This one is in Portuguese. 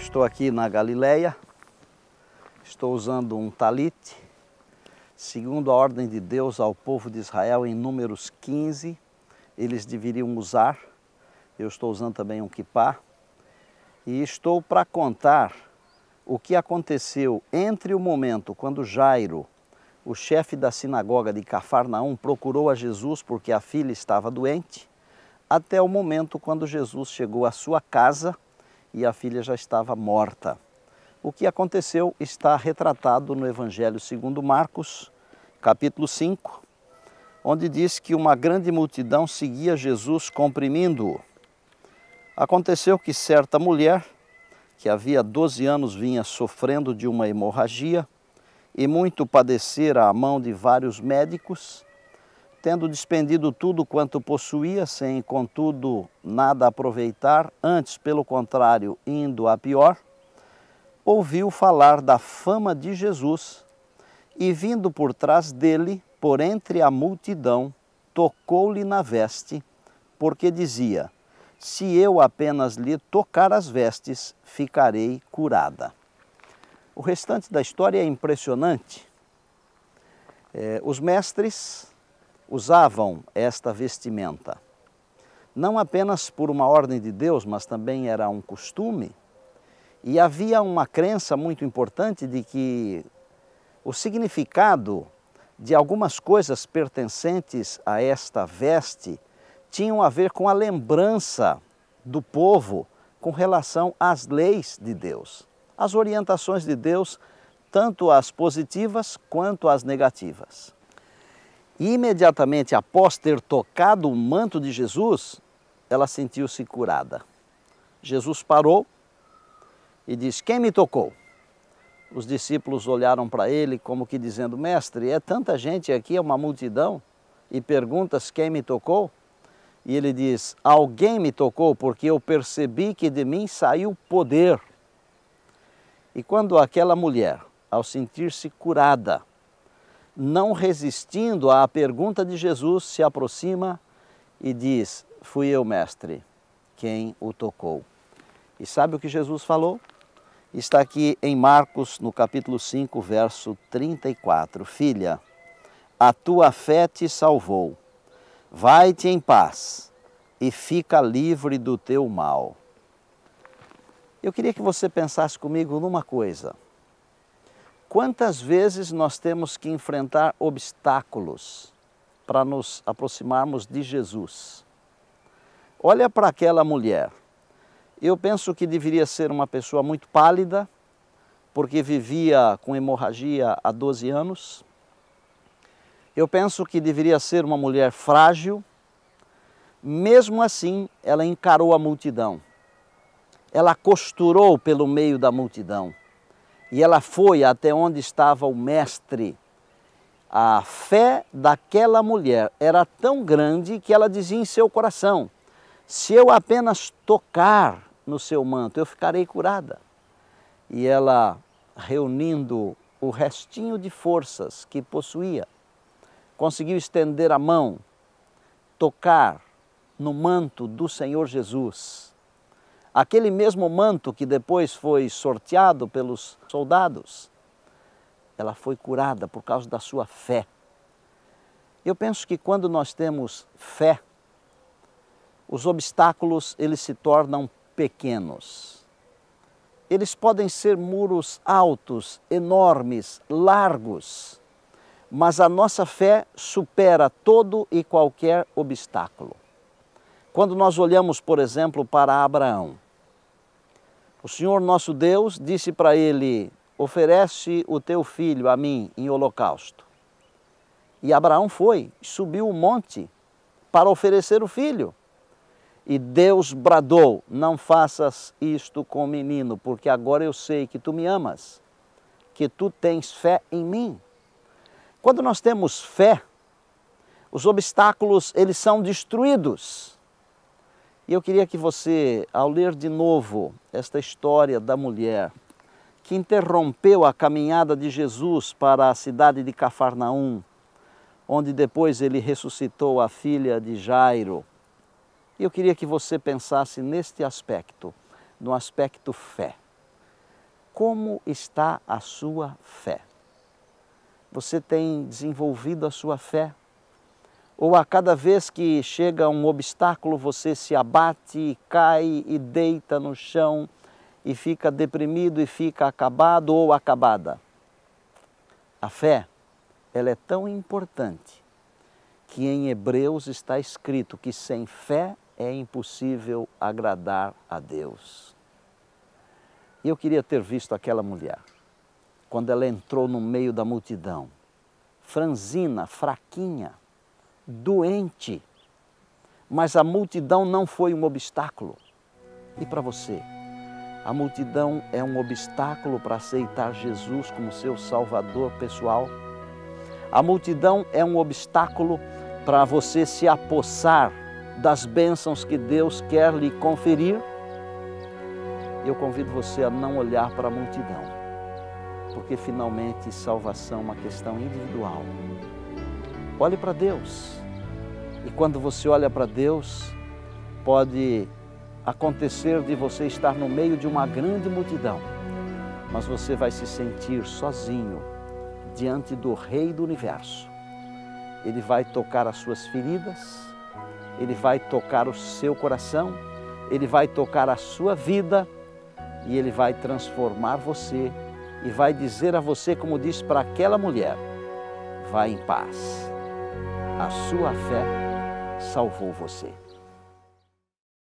estou aqui na Galileia, estou usando um talite, segundo a ordem de Deus ao povo de Israel em Números 15, eles deveriam usar. Eu estou usando também um quipá e estou para contar o que aconteceu entre o momento quando Jairo, o chefe da sinagoga de Cafarnaum, procurou a Jesus porque a filha estava doente, até o momento quando Jesus chegou à sua casa e a filha já estava morta. O que aconteceu está retratado no Evangelho segundo Marcos, capítulo 5, onde diz que uma grande multidão seguia Jesus comprimindo-o. Aconteceu que certa mulher, que havia 12 anos vinha sofrendo de uma hemorragia e muito padecera à mão de vários médicos, tendo despendido tudo quanto possuía, sem contudo nada aproveitar, antes pelo contrário indo a pior, ouviu falar da fama de Jesus e vindo por trás dele, por entre a multidão, tocou-lhe na veste, porque dizia: se eu apenas lhe tocar as vestes, ficarei curada. O restante da história é impressionante. Os mestres usavam esta vestimenta, não apenas por uma ordem de Deus, mas também era um costume. E havia uma crença muito importante de que o significado de algumas coisas pertencentes a esta veste tinham a ver com a lembrança do povo com relação às leis de Deus, as orientações de Deus, tanto as positivas quanto as negativas. E imediatamente após ter tocado o manto de Jesus, ela sentiu-se curada. Jesus parou e disse: quem me tocou? Os discípulos olharam para ele como que dizendo: mestre, é tanta gente aqui, é uma multidão, e perguntas quem me tocou? E ele diz: alguém me tocou porque eu percebi que de mim saiu poder. E quando aquela mulher, ao sentir-se curada, não resistindo à pergunta de Jesus, se aproxima e diz: fui eu, mestre, quem o tocou. E sabe o que Jesus falou? Está aqui em Marcos, no capítulo 5, verso 34. Filha, a tua fé te salvou. Vai-te em paz e fica livre do teu mal. Eu queria que você pensasse comigo numa coisa. Quantas vezes nós temos que enfrentar obstáculos para nos aproximarmos de Jesus? Olha para aquela mulher. Eu penso que deveria ser uma pessoa muito pálida, porque vivia com hemorragia há 12 anos. Eu penso que deveria ser uma mulher frágil. Mesmo assim, ela encarou a multidão. Ela costurou pelo meio da multidão. E ela foi até onde estava o mestre. A fé daquela mulher era tão grande que ela dizia em seu coração: se eu apenas tocar no seu manto, eu ficarei curada. E ela, reunindo o restinho de forças que possuía, conseguiu estender a mão, tocar no manto do Senhor Jesus. Aquele mesmo manto que depois foi sorteado pelos soldados. Ela foi curada por causa da sua fé. Eu penso que quando nós temos fé, os obstáculos eles se tornam pequenos. Eles podem ser muros altos, enormes, largos, mas a nossa fé supera todo e qualquer obstáculo. Quando nós olhamos, por exemplo, para Abraão, o Senhor nosso Deus disse para ele: oferece o teu filho a mim em holocausto. E Abraão foi, subiu o monte para oferecer o filho. E Deus bradou: não faças isto com o menino, porque agora eu sei que tu me amas, que tu tens fé em mim. Quando nós temos fé, os obstáculos eles são destruídos. E eu queria que você, ao ler de novo esta história da mulher que interrompeu a caminhada de Jesus para a cidade de Cafarnaum, onde depois ele ressuscitou a filha de Jairo, eu queria que você pensasse neste aspecto, no aspecto fé. Como está a sua fé? Você tem desenvolvido a sua fé? Ou a cada vez que chega um obstáculo, você se abate, cai e deita no chão e fica deprimido e fica acabado ou acabada? A fé, ela é tão importante que em Hebreus está escrito que sem fé é impossível agradar a Deus. E eu queria ter visto aquela mulher, quando ela entrou no meio da multidão, franzina, fraquinha, doente, mas a multidão não foi um obstáculo. E para você? A multidão é um obstáculo para aceitar Jesus como seu Salvador pessoal? A multidão é um obstáculo para você se apossar das bênçãos que Deus quer lhe conferir? Eu convido você a não olhar para a multidão, porque finalmente salvação é uma questão individual. Olhe para Deus. E quando você olha para Deus, pode acontecer de você estar no meio de uma grande multidão, mas você vai se sentir sozinho diante do Rei do Universo. Ele vai tocar as suas feridas, Ele vai tocar o seu coração, Ele vai tocar a sua vida e Ele vai transformar você e vai dizer a você, como disse para aquela mulher: vá em paz. A sua fé salvou você.